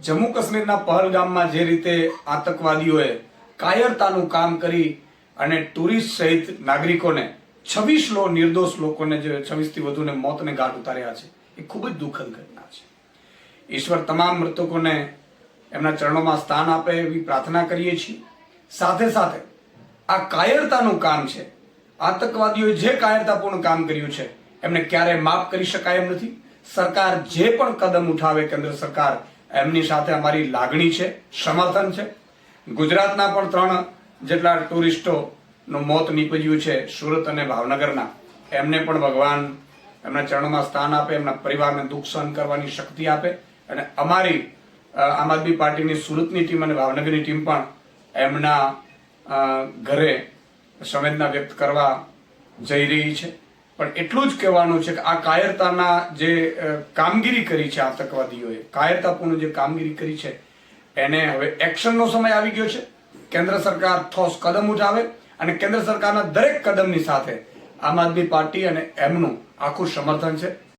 જમ્મુ કાશ્મીરના પહલગામમાં જે રીતે આતંકવાદીઓએ કાયરતાનું કામ કરી અને ટુરિસ્ટ સહિત નાગરિકોને 26 નિર્દોષ લોકોને જે 26 થી વધુને મોતને ઘાટ ઉતાર્યા છે એ ખૂબ જ દુઃખદ ઘટના છે. ઈશ્વર તમામ મૃતકોને એમના ચરણોમાં સ્થાન આપે એવી પ્રાર્થના કરીએ છીએ. સાથે સાથે આ કાયરતાનું કામ છે, આતંકવાદીઓએ જે કાયરતાપૂર્ણ કામ કર્યું છે એમને ક્યારેય માફ કરી શકાય એમ નથી. સરકાર જે પણ કદમ ઉઠાવે, કેન્દ્ર સરકાર, એમની સાથે અમારી લાગણી છે, સમર્થન છે. ગુજરાતના પણ 3 જેટલા ટુરિસ્ટોનું મોત નીપજ્યું છે, સુરત અને ભાવનગરના. એમને પણ ભગવાન એમના ચરણોમાં સ્થાન આપે, એમના પરિવારને દુઃખ સહન કરવાની શક્તિ આપે. અને અમારી આમ આદમી પાર્ટીની સુરતની ટીમ અને ભાવનગરની ટીમ પણ એમના ઘરે સંવેદના વ્યક્ત કરવા જઈ રહી છે. પણ એટલું જ કહેવાનું છે કે આ કાયરતાના જે કામગીરી કરી છે આતંકવાદીઓએ, કાયરતાપૂર્ણ જે કામગીરી કરી છે, એને હવે એક્શનનો સમય આવી ગયો છે. કેન્દ્ર સરકાર ઠોસ કદમ ઉઠાવે અને કેન્દ્ર સરકારના દરેક કદમની સાથે આમ આદમી પાર્ટી અને એમનું આખું સમર્થન છે.